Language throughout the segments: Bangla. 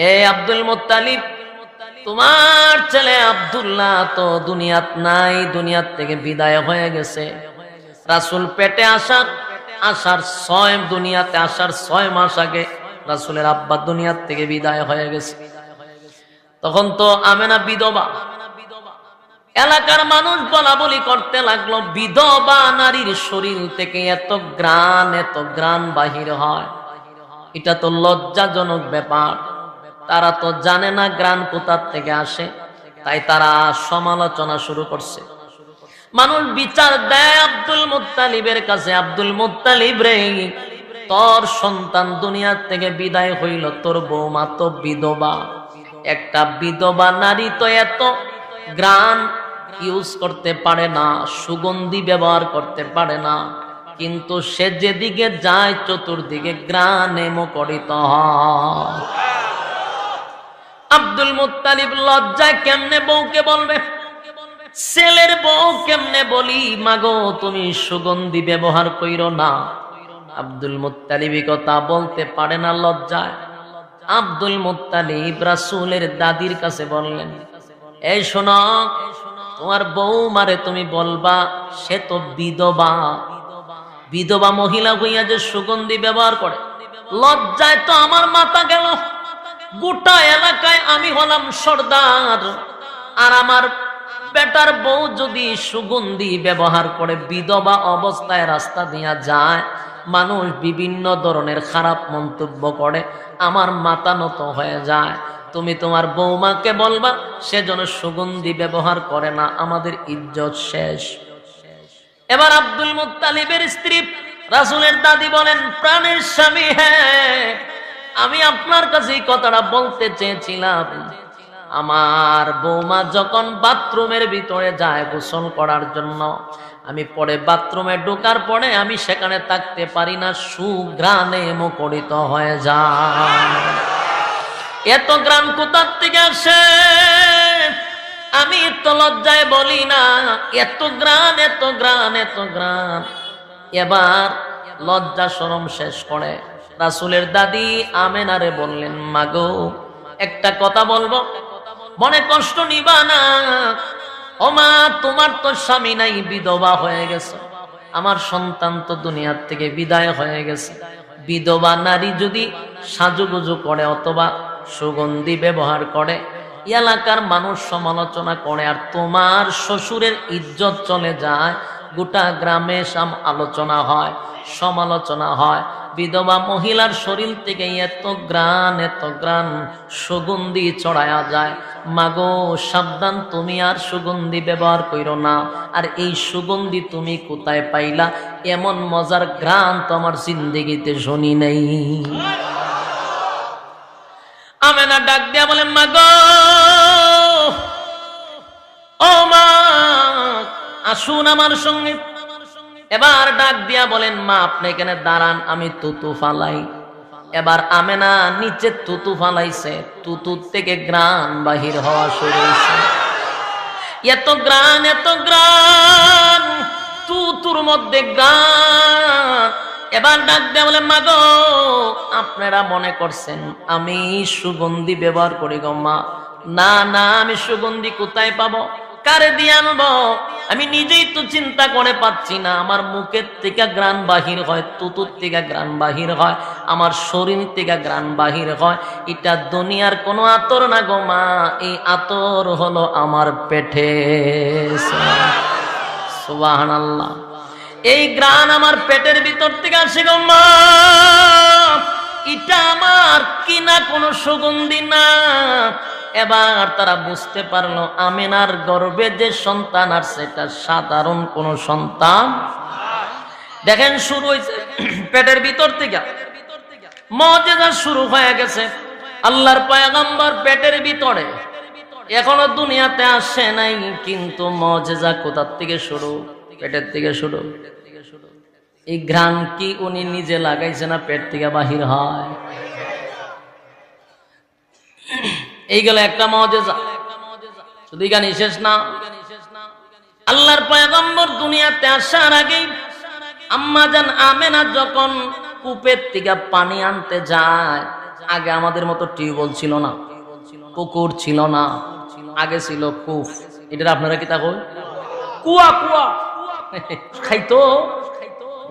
এ আব্দুল মুত্তালিব, তোমার ছেলে আব্দুল্লাহ তো দুনিয়াত নাই, দুনিয়ার থেকে বিদায় হয়ে গেছে। রাসূল পেটে দুনিয়াতে আসার 6 মাস আগে রাসূলের আব্বা দুনিয়ার থেকে বিদায় হয়ে গেছে। তখন তো আমেনা বিধবা। এলাকার মানুষ বলা বলি করতে লাগলো, বিধবা নারীর শরীর থেকে এত গ্রান বাহির হয়, এটা তো লজ্জাজনক ব্যাপার। তারা তো জানে না গ্রান কোথার থেকে আসে, তাই তারা সমালোচনা শুরু করছে। মানুষ বিচার দেয় আব্দুল মুত্তালিবের কাছে, আব্দুল মুত্তালিব রে, তোর সন্তান দুনিয়া থেকে বিদায় হইল, তোর বৌমা তো বিধবা। একটা বিধবা নারী তো এত গ্রান ইউজ করতে পারে না, সুগন্ধি ব্যবহার করতে পারে না, কিন্তু সে যেদিকে যায় চতুর্দিকে গ্রানে মুখরিত হয়। আব্দুল মুত্তালিব লজ্জায় কেমনে বউকে বলবে, ছেলের বউ কেমনে বলি, মাগো তুমি সুগন্ধি ব্যবহার কইরো না। আব্দুল মুত্তালিব কথা বলতে পারে না লজ্জায়। আব্দুল মুত্তালিব রাসূলের দাদির কাছে বললেন, এই শোনো, তোমার বউমারে তুমি বলবা সে তো বিধবা, বিধবা মহিলা হইয়া যে সুগন্ধি ব্যবহার করে। লজ্জায় তো আমার মাথা গেল। গোটা এলাকায় আমি হলাম সর্দার, আর আমার বেটার বউ যদি সুগন্ধি ব্যবহার করে বিধবা অবস্থায় রাস্তা দিয়া যায়, মানুষ বিভিন্ন ধরনের খারাপ মন্তব্য করে, আমার মাথা নত হয়ে যায়। তুমি তোমার বৌমাকে বলবা সে যেন সুগন্ধি ব্যবহার করে না, আমাদের ইজ্জত শেষ। এবার আব্দুল মুত্তালিবের স্ত্রী রাসূলের দাদি বলেন, প্রাণের স্বামী, হ্যাঁ আমি আপনার কাছে এই কথাটা বলতে চেয়েছিলাম। আমার বৌমা যখন বাথরুমের ভিতরে যায় গোসল করার জন্য, আমি পরে বাথরুমে ঢোকার পরে আমি সেখানে থাকতে পারি না, সুঘ্রাণে মুখরিত হয়ে যায়। এত গ্রান কোথার থেকে আসে আমি তো লজ্জায় বলি না, এত গ্রান এত গ্রান এত গ্রান। এবার লজ্জা শরম শেষ করে রাসূলের দাদি আমেনারে বললেন, মাগো একটা কথা বলবো, মনে কষ্ট নিবা না। ও মা, তোমার তো স্বামী নাই, বিধবা হয়ে গেছে, আমার সন্তান তো দুনিয়ার থেকে বিদায় হয়ে গেছে। বিধবা নারী যদি সাজুগুজু করে অথবা সুগন্ধি ব্যবহার করে, এলাকার মানুষ সমালোচনা করে, আর তোমার শ্বশুরের ইজ্জত চলে যায়, গোটা গ্রামে আলোচনা হয়, সমালোচনা হয়। বিধবা মহিলার শরীর থেকে এত গ্রান সুগন্ধি ছড়ায়া যায়। মাগো সাবধান, তুমি আর সুগন্ধি ব্যবহার কইরো না। আর এই সুগন্ধি তুমি কোথায় পাইলা? এমন মজার গ্রান তো আমার জিন্দেগিতে শুনি নাই। আমেনা ডাক দিয়া বলেন, মাগো ও মা, আসুন আমার সঙ্গে। এবার ডাক দিয়া বলেন, মা আপনি এখানে দাঁড়ান, আমি তুতু ফালাই। এবার আমেনা নিচে তুতু ফালাইছে, তুতুর থেকে গ্রান বাহির হওয়া শুরু হয়েছে। এত গ্রান, তুতুর মধ্যে গ্রান। এবার ডাক দিয়া বলেন, মাগো আপনারা মনে করছেন আমি সুগন্ধি ব্যবহার করি গো মা? না না, আমি সুগন্ধি কোথায় পাবো, কারে দিয়ে আনবো? আমি নিজেই তো চিন্তা করে পাচ্ছি না। আমার মুখের থেকে গ্রান বাহির হয়, তুতুর থেকে গ্রান বাহির হয়, আমার শরীর থেকে গ্রান বাহির হয়। এটা দুনিয়ার কোনো আতর না গো মা, এই আতর হলো আমার পেটে। সুবহানাল্লাহ, এই গ্রান আমার পেটের ভিতর থেকে আসে গো মা। এটা আমার কিনা কোনো সুগন্ধি না। এবার তারা বুঝতে পারলো আমেনার গর্ভে যে সন্তান আর সেটা সাধারণ কোন সন্তান। দেখেন শুরু হয়েছে পেটের ভিতর থেকে, মুজিজা শুরু হয়ে গেছে। আল্লাহর পয়গম্বর পেটের ভিতরে, এখনো দুনিয়াতে আসে নাই, কিন্তু মুজিজা কোথা থেকে শুরু? পেটের থেকে শুরু। এই ঘ্রাণ কি উনি নিজে লাগাইছে না পেট থেকে বাহির হয়? এইগুলো একটা মুজিজা, শুধু এখানে শেষ না। আল্লাহর পয়গম্বর দুনিয়াতে আসার আগে আম্মা জান আমেনা যখন কূপের থেকে পানি আনতে যায়, আগে আমাদের মতো টিউবওয়েল ছিল না, পুকুর ছিল না, আগে ছিল কূপ। এটা আপনারা কি তা কই? কুয়া কুয়া খাইতো,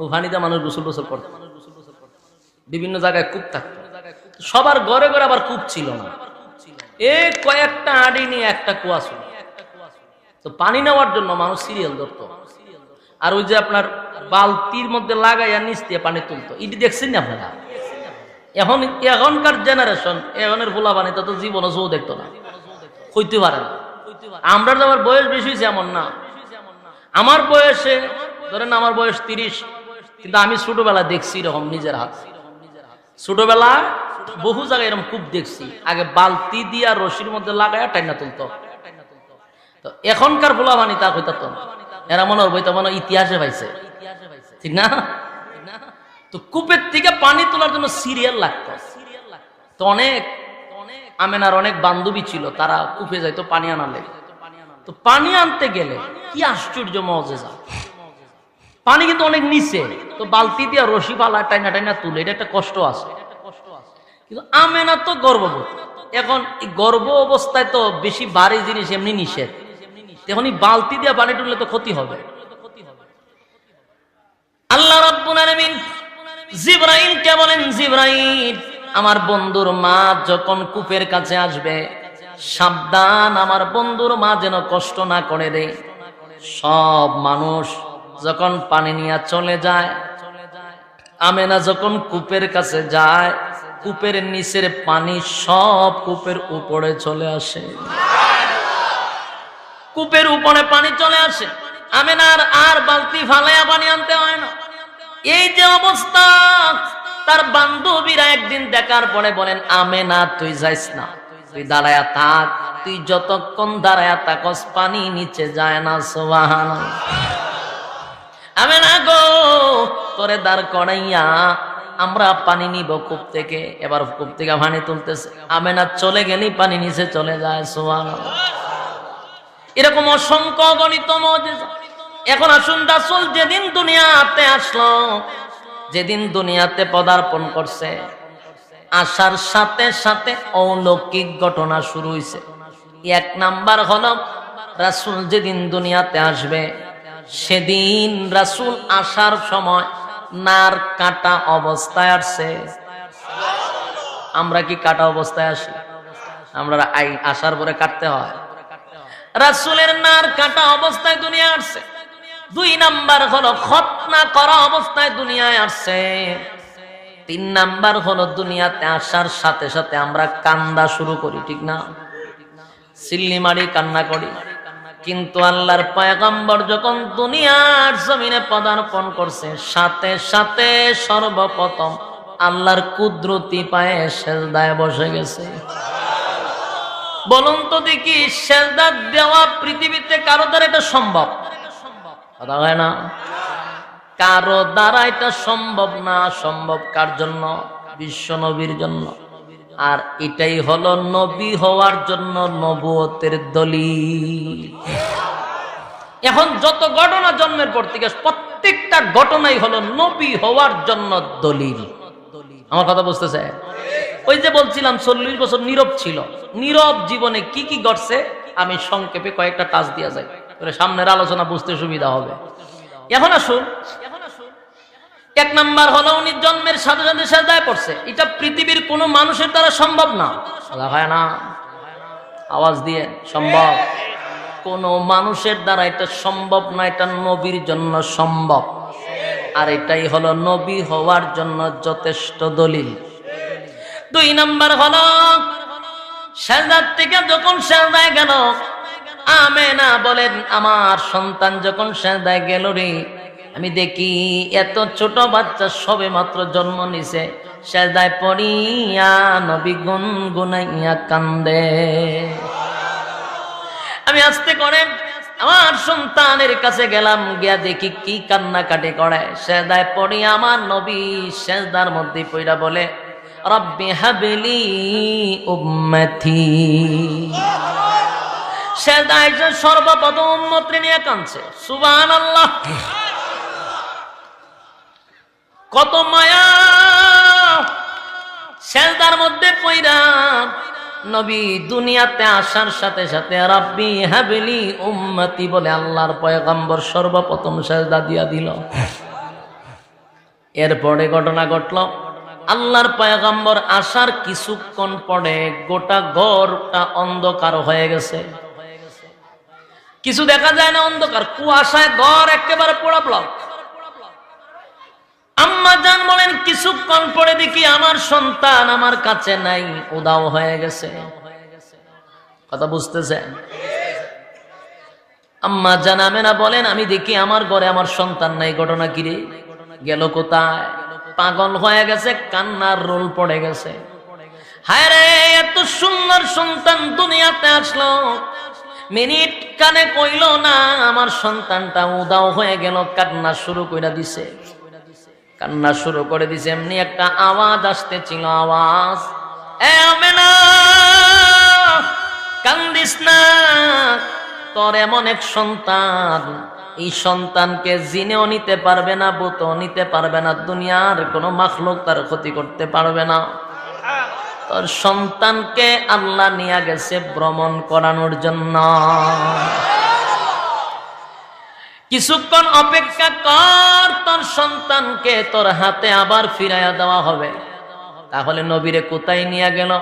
ওখানিতে মানুষ গোসল টোসল করতো, বিভিন্ন জায়গায় কূপ থাকতো। সবার ঘরে ঘরে আবার কূপ ছিল না, কয়েকটা আড়ি নিয়ে একটা কুয়া ছিল। তো পানি নেওয়ার জন্য মানুষ সিরিয়াল ধরতো, আর ওই যে আপনার বালতির মধ্যে লাগাইয়া নিচ দিয়ে পানি তুলতো। এটি দেখছেন না আপনারা? এখনকার জেনারেশন, এখনের পোলা পানি তো জীবন চৌ দেখতো না, হইতে পারে না। আমরা তো আমার বয়স বেশি হয়েছে এমন না। আমার বয়সে ধরেন আমার বয়স 30, কিন্তু আমি ছোটবেলা দেখছি এরকম নিজের হাত। ছোটবেলা বহু জায়গায় এরকম কূপ দেখছি, আগে বালতি দিয়া রশির মধ্যে লাগাইয়া টাইনা তুলতো। তো এখনকার পোলা পানি তা হইতো না, এরা মনে হয় বইতে মনে ইতিহাসে পাইছে, ঠিক না? তো কূপের থেকে পানি তোলার জন্য সিরিয়াল লাগতো। তো আমেনার অনেক বান্ধবী ছিল, তারা কূপে যাইতো পানি আনালে। তো পানি আনতে গেলে কি আশ্চর্য মজেজা, পানি কিন্তু অনেক নিচে, তো বালতি দিয়ে রশি পালা টাইনা টাইনা তুলে, এটা একটা কষ্ট আছে। কিন্তু আমেনা তো গর্ভবতী, এখন গর্ভ অবস্থায় তো বেশি ভারী জিনিস এমনি নিষেধ, এখন বালতি দিয়ে পানি তুললে তো ক্ষতি হবে। আল্লাহ রাব্বুল আলামিন জিবরাইলকে বলেন, জিবরাইল আমার বন্ধুর মা যখন কূপের কাছে আসবে, সাবধান আমার বন্ধুর মা যেন কষ্ট না করে দেয়। সব মানুষ যখন পানি নিয়ে চলে যায়, আমেনা যখন কূপের কাছে যায়, কূপের নিচের পানি সব কূপের উপরে চলে আসে। কূপের উপরে পানি চলে আসে, আমেনার আর বালতি ফালাইয়া পানি আনতে হয় না। এই যে অবস্থা, তার বান্ধবীরা একদিন দেখার পরে বলেন, আমেনা তুই যাইস না, তুই দাঁড়ায়া থাক, তুই যতক্ষণ দাঁড়ায়া থাকস পানি নিচে যায় না। সুবহানাল্লাহ। আমেনা গো, তোরে দাঁড় করাইয়া আমরা পানি নিব কূপ থেকে। এবার কূপ থেকে পানি তুলতেছে, আমেনা চলে গেলেই পানি নিচে চলে যায়। সুবহানাল্লাহ। এরকম অসংখ্য গণিত মুজিজা। এখন আসুন, রাসূল যেদিন দুনিয়াতে আসলো, যেদিন দুনিয়াতে পদার্পণ করছে, আসার সাথে সাথে অলৌকিক ঘটনা শুরু হয়েছে। এক নাম্বার হলো, রাসূল যেদিন দুনিয়াতে আসবে, সেদিন রাসূল আসার সময় নার কাটা অবস্থায় আসছে। আমরা কি কাটা অবস্থায় আসি? আমরা আসার পরে কাটতে হয়। রাসূলের নার কাটা অবস্থায় দুনিয়া আসছে। দুই নাম্বার হলো খতনা করা অবস্থায় দুনিয়ায় আসছে। তিন নাম্বার হলো দুনিয়াতে আসার সাথে সাথে আমরা কান্না শুরু করি, ঠিক না? সিল্লি মারি কান্না করি। কিন্তু আল্লাহর পয়গম্বর যখন দুনিয়ার জমিনে পদার্পণ করছে, সাথে সাথে সর্বপ্রথম আল্লাহর কুদরতি পায়ে সেজদায় বসে গেছে। বলুন তো দেখি, সেজদা দেওয়া পৃথিবীতে কারো দ্বারা এটা সম্ভব? কথা হয় না, কারো দ্বারা এটা সম্ভব না। সম্ভব কার জন্য? বিশ্ব নবীর জন্য। আর এটাই হলো নবী হওয়ার জন্য নবুয়তের দলিল। এখন যত ঘটনা জন্মের পর থেকে প্রত্যেকটা ঘটনাই হলো নবী হওয়ার জন্য দলিল। আমার কথা বুঝতেছে? ওই যে বলছিলাম 40 বছর নীরব ছিল, নীরব জীবনে কি কি ঘটছে আমি সংক্ষেপে কয়েকটা টাচ দিয়া যাই, সামনের আলোচনা বুঝতে সুবিধা হবে। এখন আসুন, এক নাম্বার হলো উনি জন্মের সাথে সাথে সেজদায় পড়ছে। এটা পৃথিবীর কোনো মানুষের দ্বারা সম্ভব না। হয় না? আওয়াজ দিয়ে সম্ভব? কোন মানুষের দ্বারা এটা সম্ভব না, এটা নবীর জন্য সম্ভব। আর এটাই হলো নবী হওয়ার জন্য যথেষ্ট দলিল। দুই নাম্বার হলো, সেজদার থেকে যখন সেজদায় গেল, আমেনা বলেন আমার সন্তান যখন সেজদায় গেল রে, আমি দেখি এত ছোট বাচ্চা সবে মাত্র জন্ম নিছে, সেজদায় পড়িয়া নবী গুনগুনাইয়া কান্দে। আমি আস্তে করে আমার সন্তানের কাছে গেলাম, গিয়া দেখি কি কান্নাকাটি করে। সেজদায় পড়িয়া আমার নবী সেজদার মধ্যে পড়া বলে, রব্বি হাবলি উম্মতি। সেজদায় সর্বপ্রথম উম্মতকে নিয়ে কাঁদছে। সুবহানাল্লাহ। কত মায়া! সেজদার মধ্যে পইরা নবী দুনিয়াতে আসার সাথে সাথে রাব্বি হাবলি উম্মতি বলে আল্লাহর পয়গম্বর সর্বপ্রথম সেজদা দিয়া দিল। এরপরে ঘটনা ঘটল, আল্লাহর পয়গম্বর আসার কিছুক্ষণ পরে গোটা ঘরটা অন্ধকার হয়ে গেছে, কিছু দেখা যায় না, অন্ধকার, কুয়াশায় ঘর একেবারে পোড়া ব্লক। আম্মা জান বলেন কিছুক্ষণ পরে দেখি আমার সন্তান আমার কাছে নাই, উধাও হয়ে গেছে। কথা বুঝতেছেন? আম্মা জান আমেনা বলেন আমি দেখি আমার ঘরে আমার সন্তান নাই, ঘটনা কি রে, গেল কোথায়? পাগল হয়ে গেছে, কান্নার রোল পড়ে গেছে। হায় রে, এত সুন্দর সন্তান দুনিয়াতে আসলো, মিনিট কানে কইল না, আমার সন্তানটা উদাও হয়ে গেল। কান্না শুরু করে দিছে, কান্না শুরু করে দিছে। এমনি একটা আওয়াজ আসতেছিল, আওয়াজ, এ আমেনা কান্দিস না, তোর এমন এক সন্তান, এই সন্তানকে জিনেও নিতে পারবে না, ভূতও নিতে পারবে না, দুনিয়ার কোনো মাখলুক তার ক্ষতি করতে পারবে না। তোর সন্তানকে আল্লাহ নিয়ে গেছে ভ্রমণ করানোর জন্য। কিছুক্ষণ অপেক্ষা কর, তোর সন্তানকে তোর হাতে আবার ফিরাইয়া দেওয়া হবে। তাহলে নবীরে কোথায় নিয়ে গেল?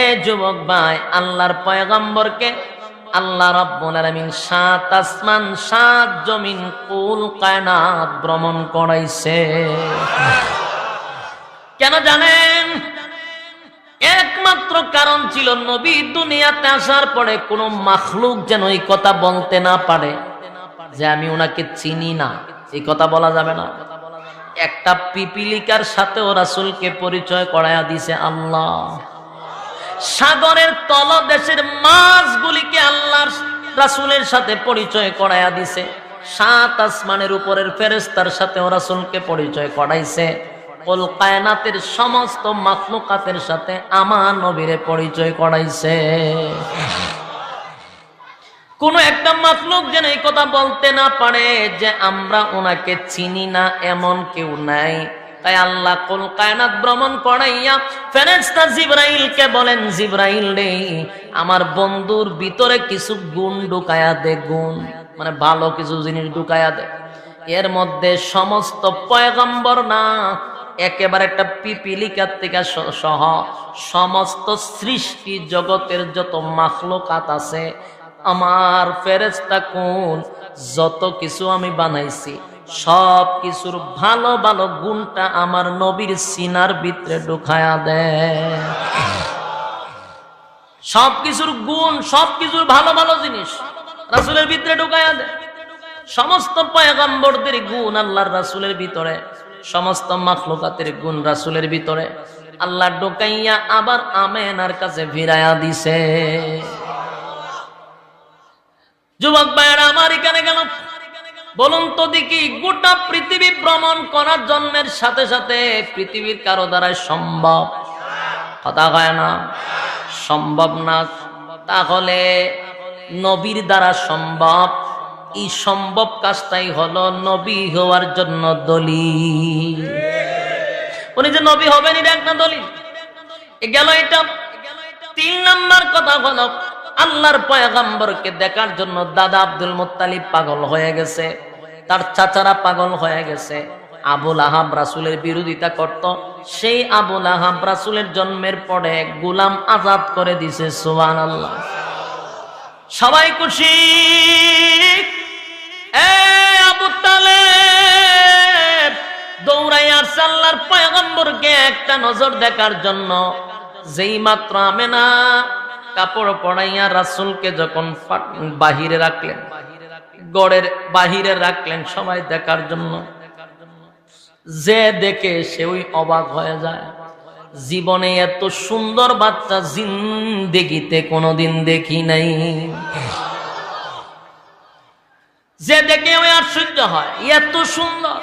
এ যুবক ভাই, আল্লাহর পয়গম্বরকে আল্লাহ রাব্বুল আলামিন 7 আসমান 7 জমিন কুল কায়নাত ভ্রমণ করাইছে। কেন জানেন? একমাত্র কারণ ছিল নবী দুনিয়াতে আসার পরে কোনো মাখলুক যেন এই কথা বলতে না পারে যে আমি ওনাকে চিনি না, এই কথা বলা যাবে না। একটা পিপিলিকার সাথেও রাসূলকে পরিচয় করায়া দিছে আল্লাহ। সাগরের তলদেশের মাছগুলিকে আল্লাহর রাসূলের সাথে পরিচয় করায়া দিছে। 7 আসমানের উপরের ফেরেশতার সাথেও রাসূলকে পরিচয় করাইছে। কুল কায়নাতের সমস্ত মাখলুকাতের সাথে আমার নবীরে পরিচয় করাইছে। কোন একটা মাখলুক যেন এই কথা বলতে না পারে যে আমরা ওনাকে চিনি না, এমন কেউ নাই। তাই আল্লাহ কুল কায়নাত ভ্রমণ করাইয়া ফেরেশতা জিবরাইলকে বলেন, জিবরাইল রে, আমার বন্ধুর ভিতরে কিছু গুণ ঢুকায়া দে, গুণ মানে ভালো কিছু জিনিস ঢুকায়া দে। এর মধ্যে সমস্ত পয়গম্বর না, একেবারে একটা পিপিলিকার থেকে সহ সমস্ত সৃষ্টি জগতের যত মাখলুকাত আছে, আমার ফেরেশতা কোন যত কিছু আমি বানাইছি সব কিছুর ভালো ভালো গুণটা আমার নবীর সিনার ভিতরে ঢুকায়া দেয়। সব কিছুর গুণ, সব কিছুর ভালো ভালো জিনিস রাসূলের ভিতরে ঢুকায়া দেয়। সমস্ত পয়গম্বরদের গুণ আল্লাহর রাসূলের ভিতরে, সমস্ত মাখলুকাতের গুণ রাসূলের ভিতরে আল্লাহ ঢুকাইয়া আবার আমেনার কাছে ফিরাইয়া দিছে। যুবক ভাইরা আমার এখানে গেল, বলুন তো দেখি, গোটা পৃথিবী ভ্রমণ করার জন্মের সাথে সাথে পৃথিবীর কারো দ্বারা সম্ভব? কথা হয় না, সম্ভব না। তাহলে নবীর দ্বারা সম্ভব। এই সম্ভব কাজটাই হলো নবী হওয়ার জন্য দলিল। উনি যে নবী হবেন এটা একটা দলিল গেল। এটা 3 নাম্বার কথা হলো, আল্লাহর পয়গম্বরকে দেখার জন্য দাদা আব্দুল মুত্তালিব পাগল হয়ে গেছে, তার চাচারা পাগল হয়ে গেছে। আবুল আহাব রাসূলের বিরোধিতা করত, সেই আবুল আহাব রাসূলের জন্মের পরে গোলাম আজাদ করে দিছে। সুবহানাল্লাহ। সবাই খুশি। আবু তালেব দৌড়াই আসছে আল্লাহর পয়গম্বরকে একটা নজর দেখার জন্য। যেই মাত্র আমেনা কাপড় পরাইয়া রাসূলকে যখন বাহিরে রাখলেন, গড়ের বাহিরে রাখলেন সবাই দেখার জন্য, যে দেখে সে ওই অবাক হয়ে যায়। জীবনে এত সুন্দর বাচ্চা জিন্দেগিতে কোনোদিন দেখি নাই। যে দেখে ওই আশ্চর্য হয়, এত সুন্দর।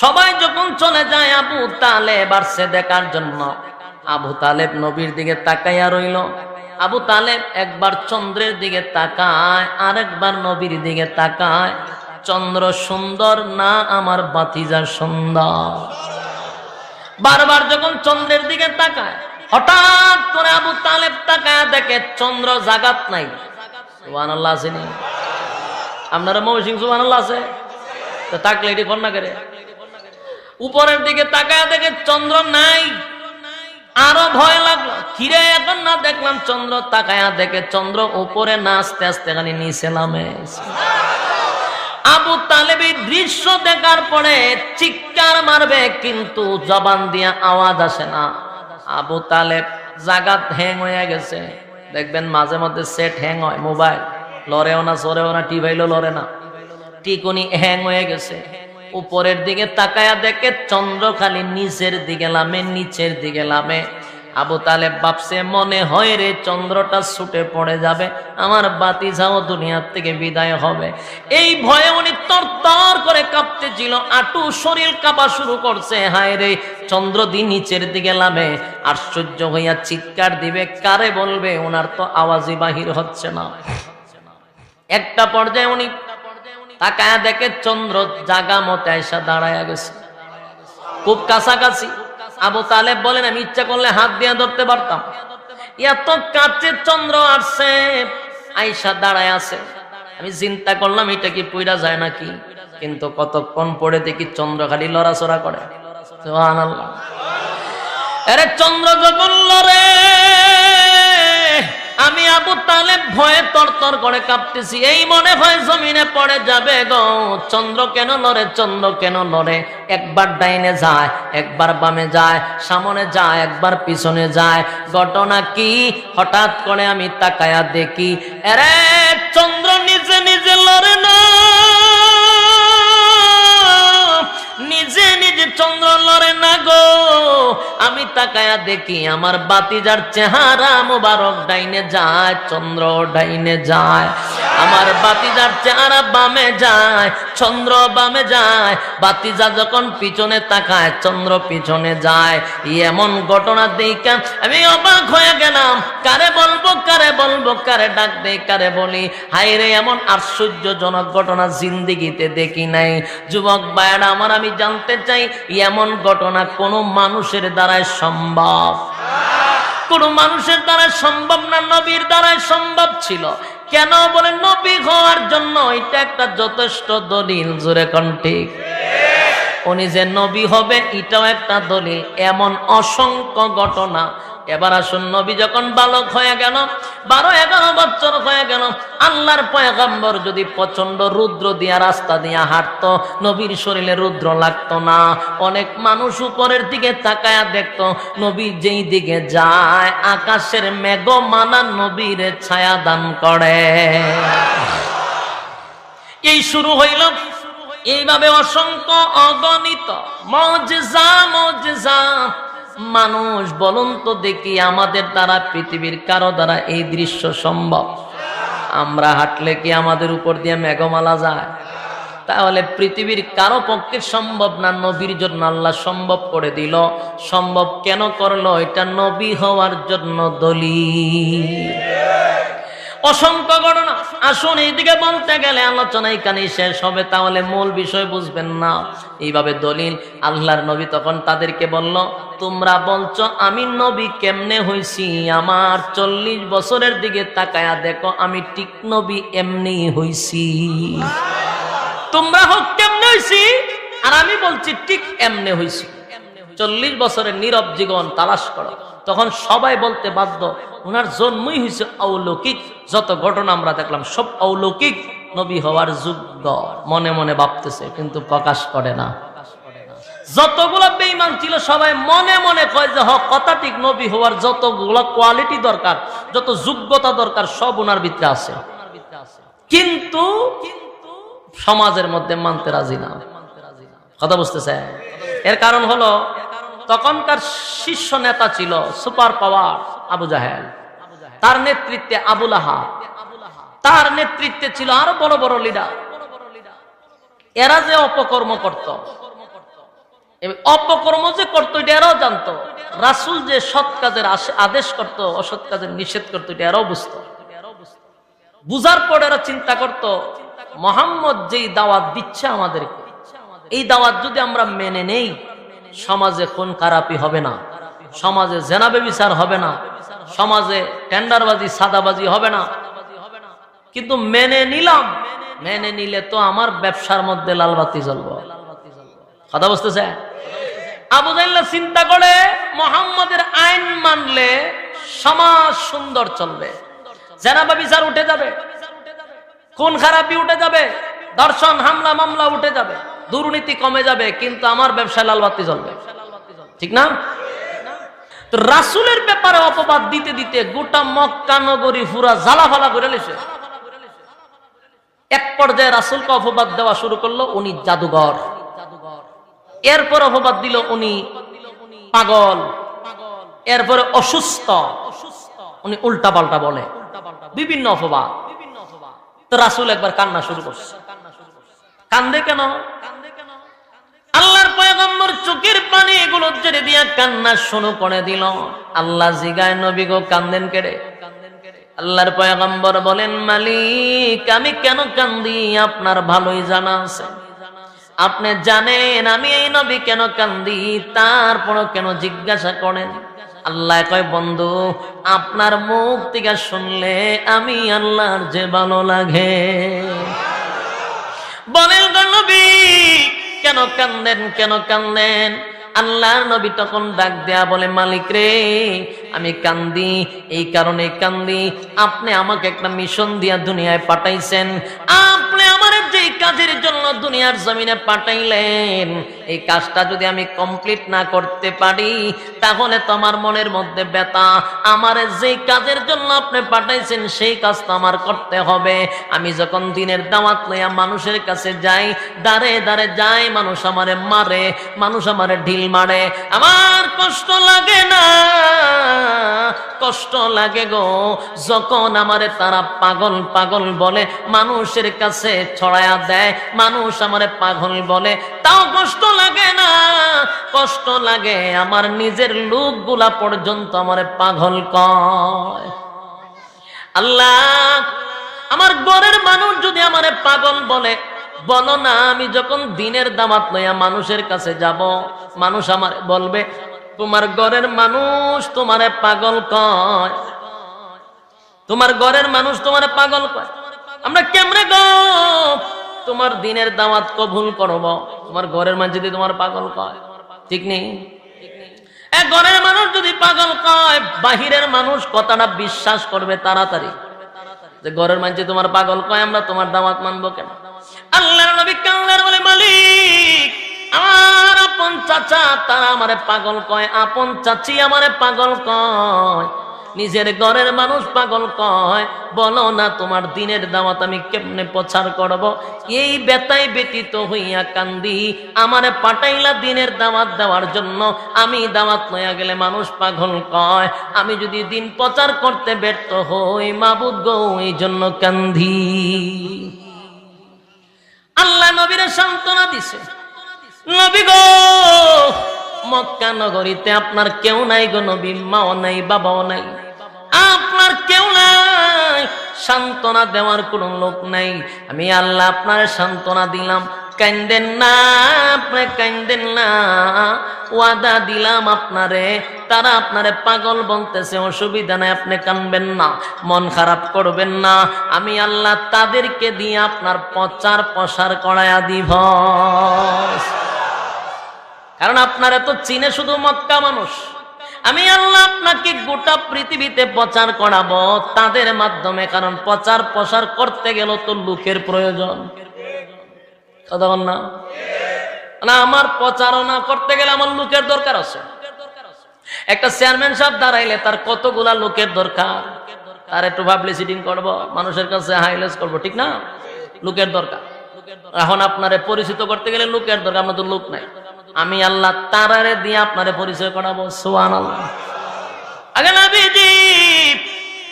সবাই যখন চলে যায়, আবু তালেব আসছে দেখার জন্য। আবু তালেব নবীর দিকে তাকাইয়া রইল। আবু তালেব একবার চন্দ্রের দিকে তাকায়, আরেকবার নবীর দিকে তাকায়। চন্দ্র সুন্দর না আমার ভাতিজা সুন্দর? বারবার যখন চন্দ্রের দিকে তাকায়, হঠাৎ করে আবু তালেব তাকায় দেখে চন্দ্র জাগাত নাই। সুবহানাল্লাহ আছে নি? আপনারা মৌসিং সুবহানাল্লাহ আছে তো তাকলে এটি কন্যা করে উপরের দিকে তাকায় দেখে চন্দ্র নাই। আরো ভয় লাগলো, কিরে এখন না দেখলাম চন্দ্র, তাকায়া দেখে চন্দ্র উপরে না, আস্তে আস্তে খালি নিচে নামে। আবু তালেব এই দৃশ্য দেখার পরে চিৎকার মারবে কিন্তু জবান দিয়ে আওয়াজ আসে না। আবু তালেব জাগাত হ্যাং হয়ে গেছে। দেখবেন মাঝে মধ্যে সেট হ্যাং হয়, মোবাইল লড়েও না, সরেও না, টিভাইলও লড়ে না, টিকুনি হ্যাং হয়ে গেছে। উপরের দিকে তাকায়া দেখে চন্দ্র খালি নিচের দিকে নামে, নিচের দিকে নামে। আবু তালেব ভাবছে মনে হয় রে চন্দ্রটা ছুটে পড়ে যাবে, আমার বাতিজাও দুনিয়ার থেকে বিদায় হবে। এই ভয়ে উনি তরতর করে কাঁপতেছিল, আটু শরীর কাঁপা শুরু করছে। হায় রে চন্দ্র দি নিচের দিকে নামে, আশ্চর্য হইয়া চিৎকার দিবে, কারে বলবে, ওনার তো আওয়াজই বাহির হচ্ছে না। একটা পর্যায়ে উনি তাকায়া দেখে চন্দ্র জাগা মতে এসে দাঁড়ায়া গেছে, খুব কাছাকাছি। আবু তালেব বলেন আমি ইচ্ছা করলে হাত দিয়ে ধরতে পারতাম, এত কাছে চন্দ্র আসছে, আইসা দাঁড়ায় আছে। আমি চিন্তা করলাম এটা কি পুইরা যায় নাকি, কিন্তু কতক্ষণ পরে দেখি চন্দ্র খালি লড়াচড়া করে। সুবহানাল্লাহ। আরে চন্দ্র যখন লড়ে আমি আবু তালেব ভয়ে তরতর করে কাঁপতেছি, এই মনে হয় জমিনে পড়ে যাবে গো। চন্দ্র কেন লড়ে, চন্দ্র কেন লড়ে? একবার ডাইনে যায়, একবার বামে যায়, সামনে যায়, একবার পিছনে যায়, ঘটনা কি? হঠাৎ করে আমি তাকায়া দেখি আরে চন্দ্র নিজে নিজে লড়ে না, নিজে নিজে চন্দ্র লড়ে না গো। আমি তাকায়া দেখি আমার বাতিজার চেহারা মোবারক ডাইনে যায়, চন্দ্র ডাইনে যায়। আমার বাতিজার চেহারা বামে যায়, চন্দ্র বামে যায়। বাতিজা যখন পিছনে তাকায়, চন্দ্র পিছনে যায়। এমন ঘটনা দেখে আমি অবাক হয়ে গেলাম। কারে বলবো, কারে বলবো, কারে ডাক দে, কারে বলি? হায় রে, এমন আশ্চর্যজনক ঘটনা জিন্দেগিতে দেখি নাই। যুবক ভাইয়েরা আমার, আমি জানতে চাই এমন ঘটনা কোন মানুষের দ্বারাই সম্ভব? কোন মানুষের দ্বারা সম্ভব না, নবীর দ্বারাই সম্ভব ছিল। কেন বলেন? নবী হওয়ার জন্য এটা একটা যথেষ্ট দলিল। জোরে কোন ঠিক? উনি যে নবী হবে এটাও একটা দলিল। এমন অসংখ্য ঘটনা। এবার আসুন, নবী যখন বালক হয়ে গেল, 12-11 বছর হয়ে গেল, আল্লাহর পয়গম্বর যদি প্রচন্ড রুদ্র দিয়া রাস্তা দিয়া হাঁটতো, নবীর শরীরে রুদ্র লাগতো না। অনেক মানুষ উপরের দিকে তাকায়া দেখতো, নবী যেই দিকে যায় আকাশের মেঘমালা নবীর ছায়া দান করে। এই শুরু হইল এইভাবে অসংখ্য অগণিত মুজিজা। মুজিজা মানুষ বলুন তো দেখি, আমাদের দ্বারা পৃথিবীর কারো দ্বারা এই দৃশ্য সম্ভব? আমরা হাঁটলে কি আমাদের উপর দিয়ে মেঘমালা যায়? তাহলে পৃথিবীর কারো পক্ষে সম্ভব না, নবীর জন্য আল্লাহ সম্ভব করে দিল। সম্ভব কেন করলো? এটা নবী হওয়ার জন্য দলিল। অসংখ্য ঘটনা। আসুন, এইদিকে বলতে গেলে আলোচনা এখানে শেষ হবে, তাহলে মূল বিষয় বুঝবেন না। এইভাবে দলিল। আল্লাহর নবী তখন তাদেরকে বলল, তোমরা বলছো আমি নবী কেমনে হইছি? আমার 40 বছরের দিকে তাকায়া দেখো, আমি ঠিক নবী এমনি হইছি। তোমরা হোক কেমনে হইছি, আর আমি বলছি ঠিক এমনে হইছি। 40 বছরের নীরব জীবন তালাশ করো, তখন সবাই বলতে বাধ্য ওনার জন্মই হয়েছে অলৌকিক। যত ঘটনা আমরা দেখলাম সব অলৌকিক, নবী হওয়ার যোগ্য। মনে মনে ভাবতেছে কিন্তু প্রকাশ করে না। যতগুলো বেঈমান ছিল সবাই মনে মনে কয় যে কথা ঠিক, নবী হওয়ার যতগুলো কোয়ালিটি দরকার, যত যোগ্যতা দরকার সব ওনার ভিতরে আছে, কিন্তু সমাজের মধ্যে মানতে রাজি না। কথা বুঝতেছে? এর কারণ হলো তখনকার শীর্ষ নেতা ছিল সুপার পাওয়ার আবু জাহেল, তার নেতৃত্বে আবু লাহাব, তার নেতৃত্বে ছিল আরো বড় বড় লিডার। এরা যে অপকর্ম করত, অপকর্ম যে করত এটা এরাও জানতো। রাসূল যে সৎ কাজের আদেশ করত, অসৎ কাজের নিষেধ করত, এটা এরাও বুঝতো। বুঝার পর এরা চিন্তা করত, মুহাম্মদ যেই দাওয়াত দিচ্ছে আমাদেরকে, এই দাওয়াত যদি আমরা মেনে নেই সমাজে খুন খারাপি হবে না, সমাজে জেনা ব্যভিচার হবে না, সমাজে টেন্ডারবাজি সাদাবাজি হবে না। কিন্তু মেনে নিলাম, মেনে নিলে তো আমার ব্যবসার মধ্যে লালবাতি জ্বলবো। কথা বুঝতেছে? আবু জাহল চিন্তা করে মুহাম্মাদের আইন মানলে সমাজ সুন্দর চলবে, জেনা ব্যভিচার উঠে যাবে, খুন খারাপি উঠে যাবে, ধর্ষণ হামলা মামলা উঠে যাবে, দুর্নীতি কমে যাবে, কিন্তু আমার ব্যবসায় লালবাতি জ্বলবে। ঠিক না? তো রাসূলের ব্যাপারে অপবাদ দিতে দিতে গোটা মক্কা নগরী পুরা জ্বালাফালা করে লেছে। এক পর্যায়ে রাসূলকে অপবাদ দেওয়া শুরু করলো উনি জাদুঘর, এরপর অপবাদ দিল উনি পাগল, এরপরে অসুস্থ, উনি উল্টা পাল্টা বলে, বিভিন্ন অপবাদ। তো রাসূল একবার কান্না শুরু করছে। কান্দে কেন? আল্লাহর পয়গম্বর চোখের পানি এগুলো ছেড়ে দিয়া কান্না শুরু করে দিল। আল্লাহ জিগায়, নবী গো কান্দেন কেড়ে? আল্লাহর পয়গম্বর বলেন, মালিক আমি কেন কান্দি আপনার ভালোই জানা আছে, আপনি জানেন আমি এই নবী কেন কান্দি, তারপরও কেন জিজ্ঞাসা করেন? আল্লাহ কয়, বন্ধু আপনার মুখ থেকে শুনলে আমি আল্লাহর যে ভালো লাগে। বলেন গো নবী কেন কান্দেন, কেন কান্দেন? আল্লাহর নবী তখন ডাক দেয়া বলে, মালিক রে আমি কান্দি এই কারণে কান্দি, আপনি আমাকে একটা মিশন দিয়া দুনিয়ায় পাঠাইছেন, আপনি আমার যে কাজের জন্য দুনিয়ার জমিনে পাঠাইলেন এই কাজটা যদি আমি কমপ্লিট না করতে পারি তাহলে তো আমার মনের মধ্যে ব্যথা, আমার যে কাজের জন্য আপনি পাঠাইছেন সেই কাজটা আমার করতে হবে। আমি যখন দিনের দাওয়াত লইয়া মানুষের কাছে যাই, দাঁড়ে দাঁড়ে যাই, মানুষ আমারে মারে, মানুষ আমারে ঢিল মারে, আমার কষ্ট লাগে না? কষ্ট লাগে গো যখন আমারে তারা পাগল পাগল বলে, মানুষের কাছে ছড়ায়া দেয়, মানুষ আমারে পাগল বলে, তাও কষ্ট লাগে না? কষ্ট লাগে আমার নিজের লোকগুলা পর্যন্ত আমারে পাগল কয়। আল্লাহ আমার ঘরের মানুষ যদি আমারে পাগল বলে, বলো না আমি যখন দিনের দাওয়াত লইয়া মানুষের কাছে যাব, মানুষ আমার বলবে তোমার ঘরের মানুষ তোমারে পাগল কয়, তোমার ঘরের মানুষ তোমারে পাগল কয়, আমরা কেমনে গো তোমার দিনের দাওয়াত কবুল করব? তোমার ঘরের মানুষ যদি তোমার পাগল কয়, ঠিক নেই? এক ঘরের মানুষ যদি পাগল কয়, বাহিরের মানুষ কথাটা বিশ্বাস করবে তাড়াতাড়ি, যে ঘরের মানুষ তোমার পাগল কয় আমরা তোমার দাওয়াত মানবো কেন? আল্লাহর নবী কান্নার বলে, মালিক আমার আপন চাচা তারা আমারে পাগল কয়, আপন চাচি আমারে পাগল কয়, নিজের ঘরের মানুষ পাগল কয়, বলো না তোমার দিনের দাওয়াত আমি কেমনে প্রচার করব? এই ব্যথায় ব্যতীত হইয়া কান্দি, আমারে পাঠাইলা দিনের দাওয়াত দেওয়ার জন্য, আমি দাওয়াত লইয়া গেলে মানুষ পাগল কয়, আমি যদি দিন প্রচার করতে ব্যর্থ হই মাবুদ গো এই জন্য কান্দি। আল্লাহ নবীর সান্ত্বনা দিছে, নবী গো মক্কা নগরীতে আপনার কেউ নাই গো নবী, মাও নাই বাবাও নাই, আপনার কেউ নাই, সান্ত্বনা দেওয়ার কোন লোক নাই, আমি আল্লাহ আপনার সান্ত্বনা দিলাম, কান্দেন না, আপনি কান্দেন না, ওয়াদা দিলাম আপনারে, তারা আপনারে পাগল বলতেছে অসুবিধা নাই, আপনি কানবেন না, মন খারাপ করবেন না, আমি আল্লাহ তাদেরকে দিয়ে আপনার প্রচার প্রসার করায়া দিব, কারণ আপনারা তো চিনে শুধু মক্কা মানুষ, আমি আল্লাহ আপনাকে গোটা পৃথিবীতে প্রচার করাবো তাদের মাধ্যমে, কারণ প্রচার প্রসার করতে গেল তো লোকের প্রয়োজন, কথা বল না? আমার প্রচারণা করতে গেলে আমার লোকের দরকার আছে। একটা চেয়ারম্যান সাহেব দাঁড়াইলে তার কতগুলা লোকের দরকার, তার একটু পাবলিসিটিং করবো, মানুষের কাছে হাইলাইট করবো, ঠিক না? লোকের দরকার। এখন আপনারে পরিচিত করতে গেলে লোকের দরকার, আপনার তো লোক নাই, আমি আল্লাহ তারারে দিয়ে আপনারে পরিচয় করাবো। সুবহানাল্লাহ। আগে নবীজি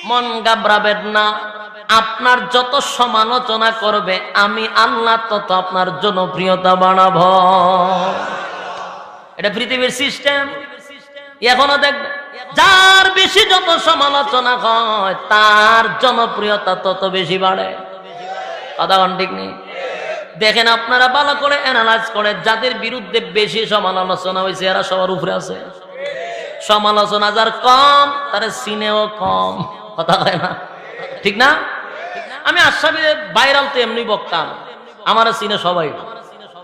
মন ঘাবড়াবেন না, আপনার যত সমালোচনা করবে আমি আল্লাহ তত আপনার জনপ্রিয়তা বাড়াবো, এটা পৃথিবীর সিস্টেম। এখনো দেখবে যার বেশি যত সমালোচনা হয় তার জনপ্রিয়তা তত বেশি বাড়ে, কথা ঠিক নেই? দেখেন আপনারা ভালো করে অ্যানালাইজ করে, যাদের বিরুদ্ধে বেশি সমালোচনা হয়েছে এরা সবার উপরে আছে। সমালোচনা যার কম তারা সিনেও কম, কথা হয় না, ঠিক না? আমি আশাবি ভাইরাল তো এমনি বক্তাম, আমার সিনে সবাই,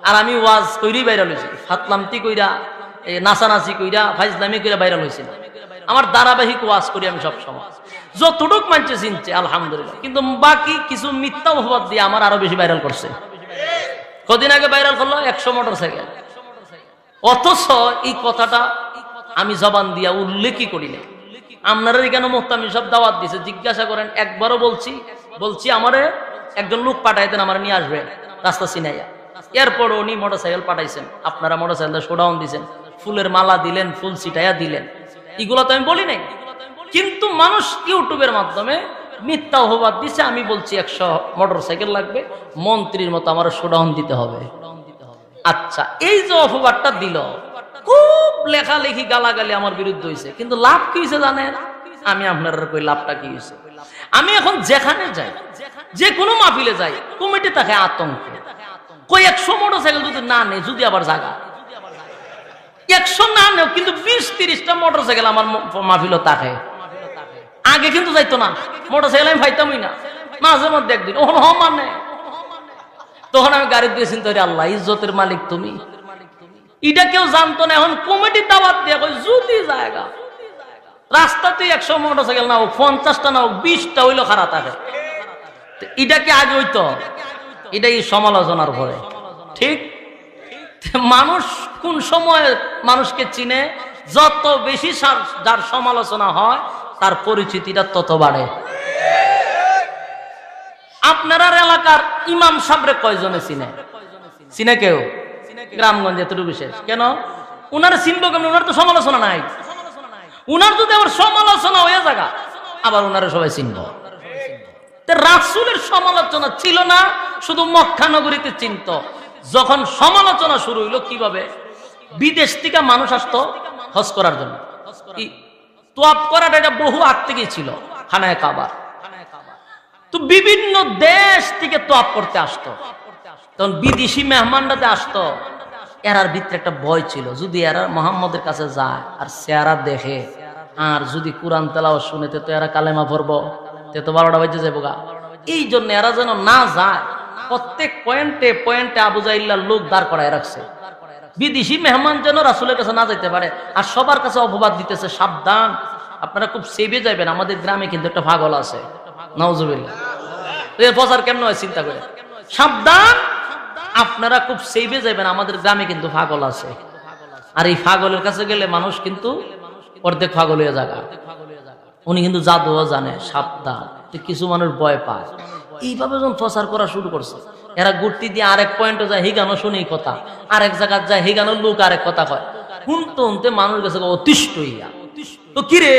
আর আমি ওয়াজ কইরি ভাইরাল হয়েছি, ফাতলামতি কইরা, নাচানাচি কইরা, ফাইজলামি কইরা ভাইরাল হয়েছি না। আমার ধারাবাহিক ওয়াজ করি আমি সব সময়, যতটুক মানছে চিনছে আলহামদুলিল্লাহ। কিন্তু বাকি কিছু মিথ্যা অপবাদ দিয়ে আমার আরো বেশি ভাইরাল করছে। কদিন আগে ভাইরাল করলো 100 মোটরসাইকেল, অথচ এই কথাটা আমি জবান দিয়া উল্লেখই করি না। আপনারা কেন মুহতামি সব দাওয়াত দিছে, জিজ্ঞাসা করেন, একবারও বলছি আমারে একজন লোক পাঠাইতেন, আমার নিয়ে আসবে রাস্তা চিনাইয়া। এরপর উনি মোটরসাইকেল পাঠাইছেন, আপনারা মোটরসাইকেলটা শোডাউন দিছেন, ফুলের মালা দিলেন, ফুল ছিটাইয়া দিলেন, এগুলো তো আমি বলি নাই। কিন্তু মানুষ ইউটিউবের মাধ্যমে মিথ্যা অপবাদ দিছে। আমি বলছি 100 মোটরসাইকেল লাগবে, মন্ত্রীর মতো আমার শোডাউন দিতে হবে। আচ্ছা, এই যে অপবাদটা দিল, খুব লেখালেখি গালাগালি আমার বিরুদ্ধে হয়েছে, কিন্তু লাভ কি হয়েছে জানেন? আমি আপনার কই লাভটা কি হয়েছে? আমি এখন যেখানে যাই, যে কোনো মাহফিলে যাই, কমিটি থাকে আতঙ্ক, কই 100 মোটরসাইকেল যদি না নেই, যদি আবার জায়গা 100 না নেও, কিন্তু 20-30টা মোটরসাইকেল আমার মাহফিলও থাকে। আগে কিন্তু যাইতো না মোটরসাইকেল, আমি পাইতামই না, মাঝে মধ্যে একদিন মানে তখন আমি গাড়ি দিয়েছি, তো আল্লাহ ইজ্জতের মালিক তুমি, এটা কেউ জানতো না। এখন কমিটি দাওয়াত দিয়ে কই যদি জায়গা রাস্তাতে 100 মোটরসাইকেল না হোক, 50টা না হোক, 20টা হইলো খারাপ থাকে। এটা কি আগে হইতো? এটাই সমালোচনার ভরে, ঠিক? মানুষ কোন সময় মানুষকে চিনে? যত বেশি যার সমালোচনা হয় তার পরিচিতিটা তত বাড়ে। আপনার এলাকার ইমাম সাহেবরে কয়জনে চিনে? কেউ? গ্রামগঞ্জে এতটুকু বিশেষ কেন? উনার চিনবো কেমন? উনার তো সমালোচনা নাই। উনার যদি আবার সমালোচনা হয়ে যাগা, আবার উনারে সবাই চিনব। রাসূলের সমালোচনা ছিল না, শুধু মক্কা নগরীতে চিনত। যখন সমালোচনা শুরু হইলো, কিভাবে বিদেশ থেকে মানুষ আসতো হজ করার জন্য, তোয়াফ করাটা এটা বহু আগ থেকেই ছিল, খানায়ে কাবা। তো বিভিন্ন দেশ থেকে তোয়াফ করতে আসতো, তখন বিদেশি মেহমানরা আসতো, এরার ভিতরে একটা ভয় ছিল, যদি এরা মুহাম্মদের কাছে যায় আর চেহারা দেখে, আর যদি কোরআন তেলাওয়াত শুনেতে তো এরা কালেমা পড়বো, তে তো 12টা বাজে যাবো গা। এই জন্য এরা যেন না যায়, প্রত্যেক পয়েন্টে পয়েন্টে আবু জাহিল্লার লোক দাঁড় করায় রাখছে, বিদেশি মেহমান যেন রাসূলের কাছে না যেতে পারে। আর সবার কাছে অপবাদ দিতেছে, সাবধান, আপনারা খুব সেভে যাবেন, আমাদের গ্রামে কিন্তু একটা পাগল আছে, নাউজুবিল্লাহ। প্রচার কেমন হয় চিন্তা করে, সাবধান, আপনারা খুব সেভে যাবেন, আমাদের গ্রামে কিন্তু পাগল আছে। আর এই পাগলের কাছে গেলে মানুষ কিন্তু অর্ধেক পাগল হয়ে যাবে। উনি কিন্তু জাদুও জানে, সাবধান। কিছু মানুষ ভয় পায়। এইভাবে যখন প্রচার করা শুরু করছে, এরা গুর্তি দিয়ে আরেক পয়েন্টে যায়, হিগানো শুনি কথা, আরেক জায়গায় যায়, হিগানোর লোক আরেক কথা কয়। শুনতে মানুষ গেছে অতিষ্ঠ হইয়া, তো কিরে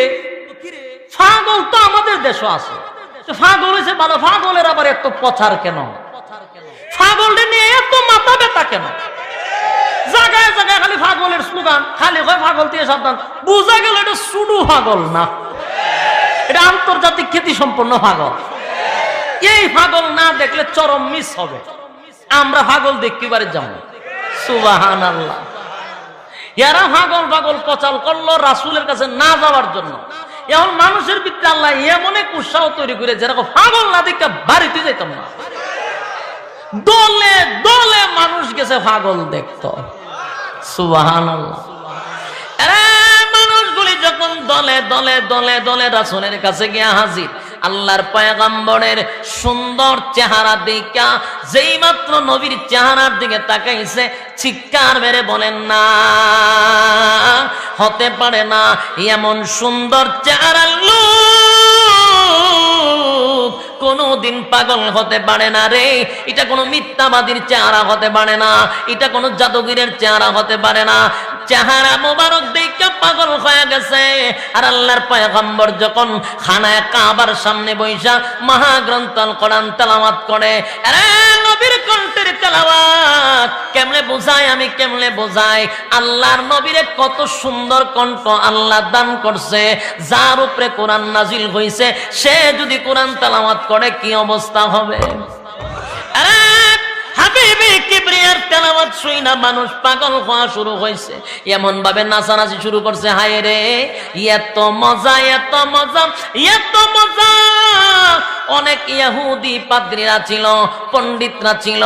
পাগল তো আমাদের দেশও আছে, পাগল হয়েছে ভালো, পাগলের আবার এত প্রচার কেন? পাগলটা নিয়ে এত মাথা ব্যথা কেন? জায়গায় জায়গায় খালি পাগলের স্লোগান, খালি হয় পাগল দিয়ে সাবধান। বুঝা গেল এটা শুধু পাগল না, এটা আন্তর্জাতিক খ্যাতি সম্পন্ন পাগল। এই পাগল না দেখলে চরম মিস হবে। আমরা পাগল দেখতে পারি যাবো, সুবহানাল্লাহ। এরা পাগল পাগল প্রচার করলো রাসূলের কাছে না যাওয়ার জন্য। এখন মানুষের ভিতরে আল্লাহ এমন এক উৎসাহ তৈরি করে, যেরকম পাগল না দেখে বাড়িতে যেতাম না, দলে দলে মানুষ গেছে পাগল দেখতো, সুবহানাল্লাহ। মানুষগুলি যখন দলে দলে দলে দলে রাসূলের কাছে গিয়া হাজির, আল্লাহর পয়গম্বরের সুন্দর চেহারা দেখা যেই মাত্র নবীর চেহারার দিকে তাকাইছে, চিৎকার মেরে বলেন, না হতে পারে না, এমন সুন্দর চেহারা লোক কোনদিন পাগল হতে পারে না রে। এটা কোনো মিথ্যাবাদীর চেহারা হতে পারে না, এটা কোনো জাদুগিরের চেহারা হতে পারে না। চেহারা মোবারক দেখে পাগল হয়ে গেছে। আর আল্লাহর পয়গম্বর যখন খানায়ে কাবার সামনে বইসা মহাগ্রন্থ আল কোরআন তেলাওয়াত করে, আরে নবীর কণ্ঠের তেলাওয়াত কেমনে বোঝাই, আমি কেমনে বোঝাই? আল্লাহর নবীরে কত সুন্দর কণ্ঠ আল্লাহ দান করছে। যার উপরে কোরআন নাজিল হইছে, সে যদি কোরআন তেলাওয়াত করে কি অবস্থা হবে? আরে হাবিবি আর তেলাওয়াত শুই না মানুষ পাগল হওয়া শুরু হয়েছে, এমন ভাবে নাচানাচি শুরু করছে। হায় রে, এত মজা, এত মজা, এত মজা। অনেক ইহুদি পাদ্রীরা ছিল, পণ্ডিতরা ছিল,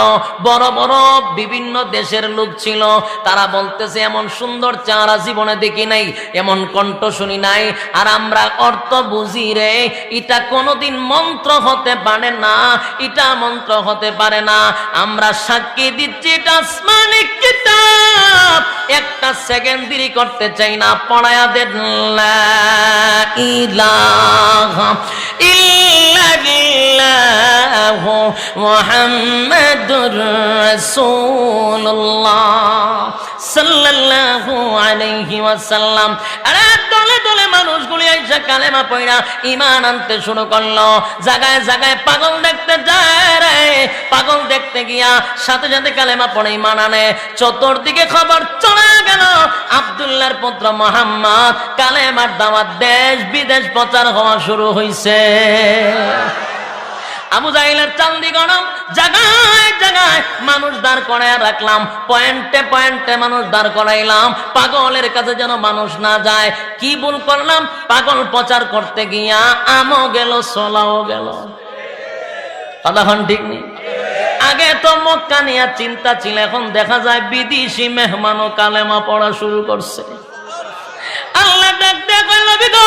বড় বড় বিভিন্ন দেশের লোক ছিল। তারা বলতেছে এমন সুন্দর চেহারা জীবনে দেখি নাই, এমন কণ্ঠ শুনি নাই, আর আমরা অর্থ বুঝি রে। এটা কোনোদিন মন্ত্র হতে পারে না, এটা মন্ত্র হতে পারে না। আমরা সাক্ষী দিচ্ছি এটা আসমানি কিতাব। একটা সেকেন্ড দেরি করতে চাই না, পড়ায়া দেন লা ইলাহা ইল্লাল্লাহু মুহাম্মাদুর রাসূলুল্লাহ সাল্লাল্লাহু আলাইহি ওয়াসাল্লাম। আরে দলে দলে মানুষগুলি আইসা কালেমা পড়া ঈমান আনতে শুরু করলো। জায়গায় জায়গায় পাগল দেখতে যায় রে, পাগল দেখতে গিয়া সাথে সাথে কালেমা পড়ে ঈমান আনে। চতুর্দিকে খবর চলে গেল আব্দুল্লাহর পুত্র মুহাম্মদ কালেমার দাওয়াত দেশ বিদেশ প্রচার হওয়া শুরু হইছে। আবু জাহেলের চান্দি গরম, জায়গায় জায়গায় মানুষ দাঁড় করায় রাখলাম, পয়েন্টে পয়েন্টে মানুষ দাঁড় করাইলাম, পাগলের কাছে যেন মানুষ না যায়। কি ভুল করলাম, পাগল প্রচার করতে গিয়া আমও গেল, সোলাও গেল। তখন ঠিক নেই। আগে তো মক্কা নিয়ে চিন্তা ছিল, এখন দেখা যায় বিদেশি মেহমানও কালেমা পড়া শুরু করছে। আল্লাহ ডাক দেয়া কইল, নবী গো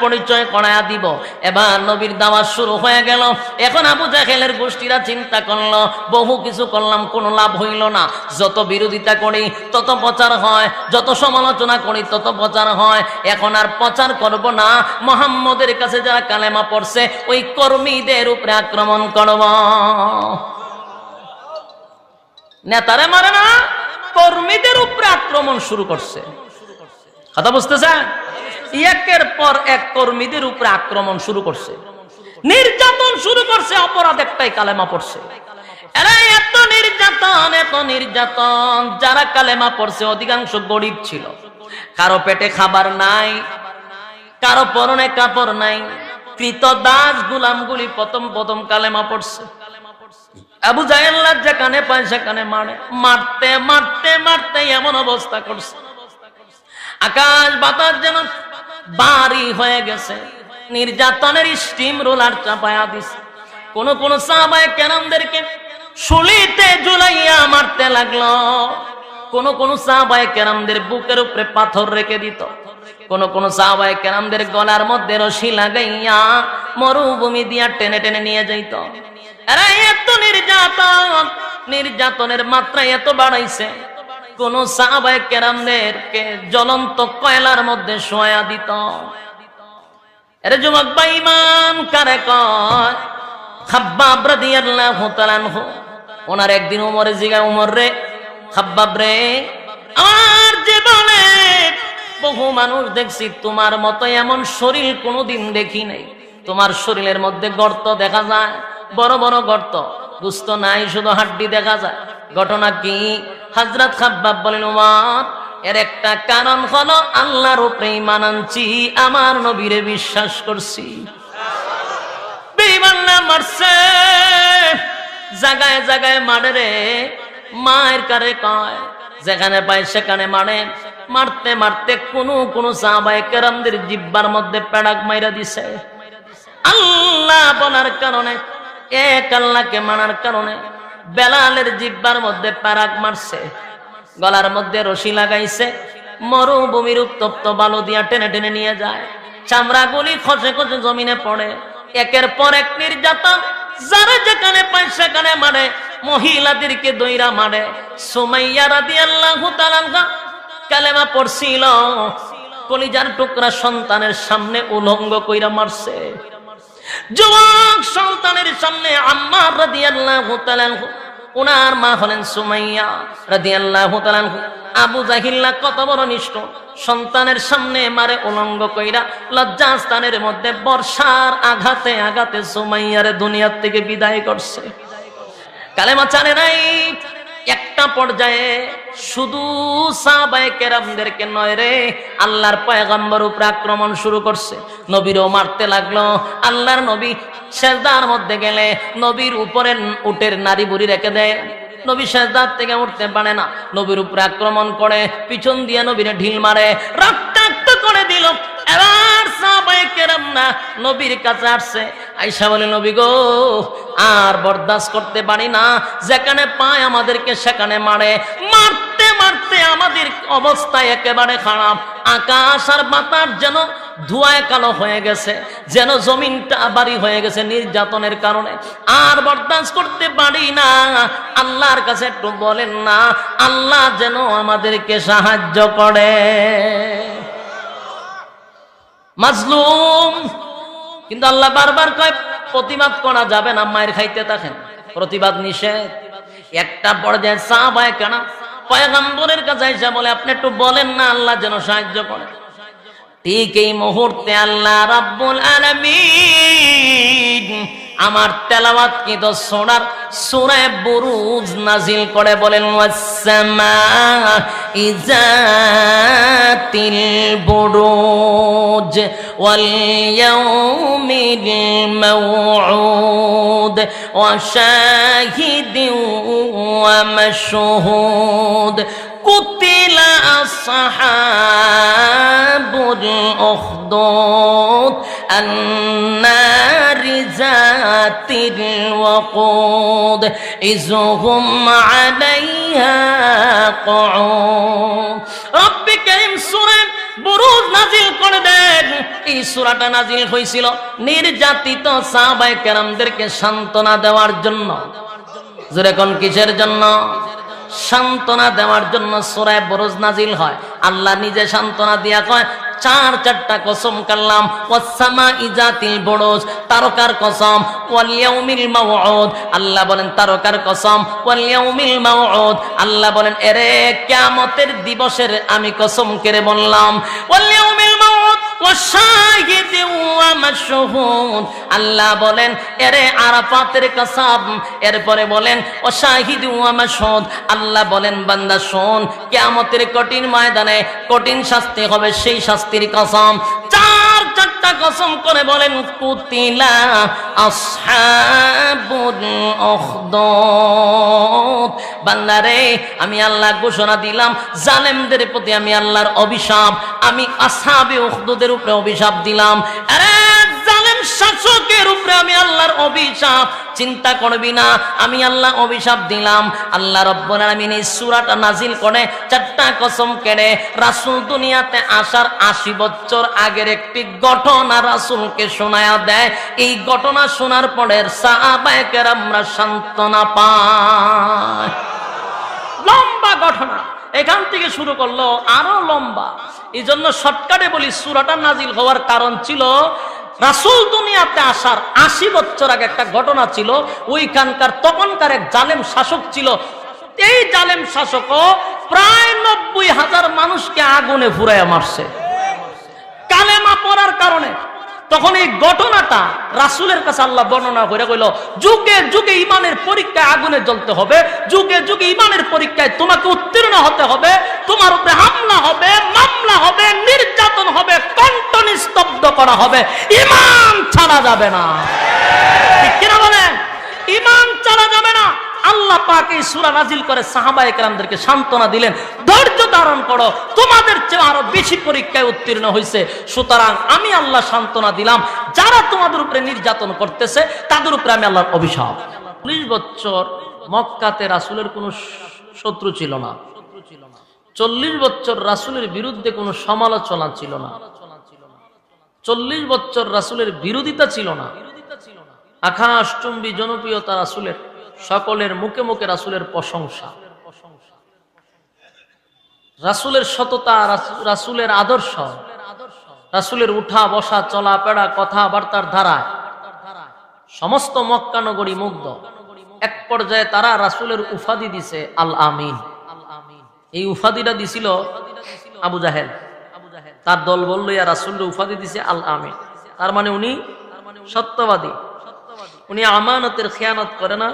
পরিচয় করায়া দিব। এবার নবীর দাওয়াত শুরু হয়ে গেল। এখন আবু জাহেলের গোষ্ঠীরা চিন্তা করলো, বহু কিছু করলাম, কোনো লাভ হইল না। যত বিরোধিতা করি তত প্রচার হয়, যত সমালোচনা করি তত প্রচার হয়। এখন আর প্রচার করব না, মুহাম্মদের কাছে যারা কালেমা পড়ছে ওই কর্মীদের উপরে আক্রমণ করব। নেতারে মারে না, কর্মীদের উপরে আক্রমণ শুরু করছে। কথা বুঝতেছে? একের পর এক কর্মীদের উপরে আক্রমণ শুরু করছে, নির্যাতন শুরু করছে। অপরাধ একটাই, কালেমা পড়ছে। এরা এত নির্যাতন, এত নির্যাতন। যারা কালেমা পড়ছে অধিকাংশ গরিব ছিল, কারো পেটে খাবার নাই, কারো পরনে কাপড় নাই। কৃতদাস গোলামগুলি প্রথম প্রথম কালেমা পড়ছে। আবু জাহেল যেখানে পায় সেখানে মারে, মারতে মারতে মারতে এমন অবস্থা করছে আকাশ বাতাস যেন বাড়ি হয়ে গেছে। নির্যাতনের স্টিম রোলার চাপায়া দিছে। কোন কোন সাহাবায়ে কেরামদেরকে শুলিতে ঝুলাইয়া মারতে লাগলো। কোন কোন সাহাবায়ে কেরামদের বুকের উপরে পাথর রেখে দিত। কোন কোন সাহাবায়ে কেরামদের গলার মধ্যে রশি লাগাইয়া মরুভূমি দিয়া টেনে টেনে নিয়ে যাইত। এরা এত নির্যাতন, নির্যাতনের মাত্রা এত বাড়াইছে, কোন সাহাবায়ে কেরামদেরকে জ্বলন্ত কয়লার মধ্যে শোয়া দিত। এর যুবক ভাই, ইমান কারে কয়? খাব্বাব রাদিয়াল্লাহু তাআলা আনহু, ওনার একদিন ওমরে জিগা, ওমর রে, খাব্বাব রে, আমার জীবনে বহু মানুষ দেখছি, তোমার মতো এমন শরীর কোনোদিন দেখি নাই। তোমার শরীরের মধ্যে গর্ত দেখা যায়, বড় বড় গর্ত, গোস্ত নাই, শুধু হাড্ডি দেখা যায়। ঘটনা কি? হযরত খাব্বাব বলেন, ওমর, এর একটা কারণ হলো আল্লাহর উপরে ঈমান আনছি, আমার নবীরে বিশ্বাস করছি। বেঈমান না মারছে, জায়গায় জায়গায় মারে রে। মায়ের কারে কয়? যেখানে পায় সেখানে মারে। মারতে মারতে কোন কোন সাহাবায়ে কেরামদের জিহ্বার মধ্যে পেড়াক মাইরা দিছে। আল্লাহ বলার কারণে, এক আল্লাহকে মানার কারণে বেলালের জিহ্বার মধ্যে পেড়াক মারছে, গলার মধ্যে রশি লাগাইছে, মরুভূমির উত্তপ্ত বালু দিয়া টেনে টেনে নিয়ে যায়। চামড়াগুলি খসে খসে জমিনে পড়ে। একের পর এক নির্যাতন, যারা যেখানে পায় সেখানে মারে। মহিলাদেরকে দইরা মারে। সুমাইয়া রাদিয়াল্লাহু তাআলা আনহা কালেমা পড়ছিল, কলিজার টুকরা সন্তানের সামনে উলঙ্গ কইরা মারছে। যুবক সন্তানের সামনে আম্মার রাদিয়াল্লাহু তাআলা আনহু, ওনার মা হলেন সুমাইয়া রাদিয়াল্লাহু তাআলা আনহু। আবু জাহিল্লা কত বড় নিষ্ঠুর, সন্তানের সামনে মারে উলঙ্গ কইরা। লজ্জাস্থানের মধ্যে বর্ষার আঘাতে আঘাতে সুমাইয়ারে দুনিয়ার থেকে বিদায় করছে। কালেমা চালে নাই। একটা পর্যায়ে শুধু সাহাবায়ে কেরামদেরকে নয় রে, আল্লাহর পয়গম্বর উপরে আক্রমণ শুরু করছে। নবীরও মারতে লাগলো। আল্লাহর নবী সেজদার মধ্যে গেলে নবীর উপরে উটের নারী বুড়ি রেখে দেয়, নবী সেজদার থেকে উঠতে পারে না, নবীর উপরে আক্রমণ করে, পিছন দিয়ে নবীরে ঢিল মারে, রক্তাক্ত করে দিল। এবার সাহাবায়ে কেরামরা নবীর কাছে আসছে, আয়েশা বলে নবী গো আর বরদাস্ত করতে পারি না, যেখানে পায় আমাদেরকে সেখানে মারে, মারতে মারতে আমাদের অবস্থা একেবারে খারাপ, আকাশ আর বাতাস যেন ধোঁয়ায় কালো হয়ে গেছে, যেন জমিনটা ভারী হয়ে গেছে নির্যাতনের কারণে, আর বরদাস্ত করতে পারি না। আল্লাহর কাছে একটু বলেন না, আল্লাহ যেন আমাদেরকে সাহায্য করে। মাজলুম, কিন্তু আল্লাহ বারবার কয় প্রতিবাদ করা যাবে না, মায়ের খাইতে থাকেন, প্রতিবাদ নিষেধ। একটা পর্যায়ে সাহাবায়ে কেরাম পয়গম্বরের কাছে এসে বলে আপনি একটু বলেন না আল্লাহ যেন সাহায্য করে। ঠিক এই মুহূর্তে আল্লাহ রাব্বুল আলামিন আমার তেলাওয়াত কি তো সোনার সূরা বুরুজ নাজিল করে বলেন ওয়াস-সামা'i যাতিল বুরুজ ওয়াল ইয়াউমিল মাওউদ ওয়া শাহিদিন ওয়া মাশহুদ কুতিলা আসহাবুল উখদুদ আন-নারি যাতিল ওয়াকুদ ইযহুম আলাইহা কুউদ। রব্বি কারীম সূরা বুরুজ নাজিল করে দেন। এই সূরাটা নাজিল হয়েছিল নির্যাতিত সাহাবায়ে কেরামদেরকে সান্ত্বনা দেওয়ার জন্য। জোরে কোন কিসের জন্য? সান্ত্বনা দেওয়ার জন্য সূরা বুরুজ নাজিল হয়। আল্লাহ নিজে সান্ত্বনা দিয়া কয় চারটা কসম করলাম, ওয়াস-সামা'i যাতিল বুরুজ তারকার কসম, ওয়াল ইয়াউমিল মাওউদ আল্লাহ বলেন তারকার কসম, ওয়াল ইয়াউমিল মাওউদ আল্লাহ বলেন এরে কিয়ামতের দিবসের আমি কসম করে বললাম, ওয়াল ইয়াউমিল মাওউদ ওয়া শাহিদিন ওয়া মাশহুদ আল্লাহ বলেন এরে আরাফাতের কসম, এরপরে বলেন ওয়া শাহিদিন ওয়া মাশহুদ আল্লাহ বলেন বান্দা শোন কিয়ামতের কঠিন ময়দানে কঠিন শাস্তি হবে, সেই শাস্তির কসম। চারটা কসম করে বলেন কুতিলা আসহাবুল উখদুদ বান্দারে আমি আল্লাহ ঘোষণা দিলাম জালেমদের প্রতি আমি আল্লাহর অভিশাপ, আমি আসহাবে উখদুদের উপরে অভিশাপ দিলাম। আরে জালেম শাসকের উপরে আমি আল্লাহর অভিশাপ, চিন্তা করবি না আমি আল্লাহ অভিশাপ দিলাম। আল্লাহ রব্বুল আলামিন এই সূরাটা নাজিল করে চারটা কসম কেড়ে রাসূল দুনিয়াতে আসার 80 বছর আগের একটি ঘটনা রাসূলকে শোনায়া দেয়। এই ঘটনা শোনার পরে সাহাবায়ে কেরামরা সান্ত্বনা পায়। লম্বা ঘটনা, এখান থেকে শুরু করলো আরো লম্বা। এই জন্য শর্টকাটে বলি সূরাটা নাজিল হওয়ার কারণ ছিল রাসূল দুনিয়াতে আসার 80 বছর আগে একটা ঘটনা ছিল। ওইখানকার তখনকার এক জালেম শাসক ছিল। এই জালেম শাসকও প্রায় 90,000 মানুষকে আগুনে পুড়াইয়া মারছে কালেমা পড়ার কারণে। তখন এই ঘটনাটা রাসূলের কাছে আল্লাহ বর্ণনা করে কইল যুগে যুগে ঈমানের পরীক্ষায় আগুনে জ্বলতে হবে, যুগে যুগে ঈমানের পরীক্ষায় তোমাকে উত্তীর্ণ হতে হবে, তোমার উপরে হামলা হবে, মামলা হবে, নির্যাতন হবে, কণ্ঠ নিস্তব্ধ করা হবে, ঈমান ছাড়া যাবে না। ঠিক কিনা বলেন? ঈমান ছাড়া যাবে না। আল্লাহ পাক এই সূরা নাজিল করে সাহাবায়ে কেরামদেরকে সান্ত্বনা দিলেন, ধৈর্য ধারণ করো, তোমাদের চেয়ে আরো বেশি পরীক্ষায় উত্তীর্ণ হয়েছে, সুতরাং আমি আল্লাহ সান্ত্বনা দিলাম, যারা তোমাদের উপরে নির্যাতন করতেছে তাদের উপরে আমি আল্লাহর অভিশাপ। 40 বছর মক্কাতে রাসূলের কোনো শত্রু ছিল না, 40 বছর রাসূলের বিরুদ্ধে কোনো সমালোচনা ছিল না, 40 বছর রাসূলের বিরোধিতা ছিল না, আকাশচুম্বী জনপ্রিয়তা রাসূলের, সকলের মুখে মুখে রাসূলের প্রশংসা, রাসূলের সততা, রাসূলের আদর্শ, রাসূলের উঠা বসা চলাফেরা কথাবার্তার ধারা সমস্ত মক্কা নগরী মুগ্ধ। এক পর্যায়ে তারা রাসূলের উপাধি দিছে আল আমিন। এই উপাধিটা দিছিল আবু জাহেল, তার দল বলল ইয়া রাসূলের উপাধি দিছে আল আমিন, তার মানে উনি সত্যবাদী, উনি আমানতের খেয়ানত করে না,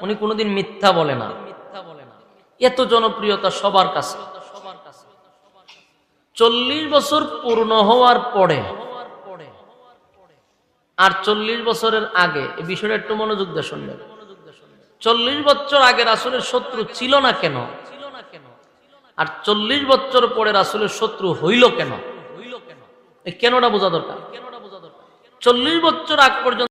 উনি কোনোদিন মিথ্যা বলে না। এত জনপ্রিয়তা সবার কাছে। 40 বছর পূর্ণ হওয়ার পরে আর 40 বছরের আগে, এই বিষয়টা একটু মনোযোগ দিয়ে শুনবেন। 40 বছর আগে রাসূলের শত্রু ছিল না কেন, আর 40 বছর পরে রাসূলের শত্রু হইল কেন? এই কেনটা বোঝা দরকার। 40 বছর আগ পর্যন্ত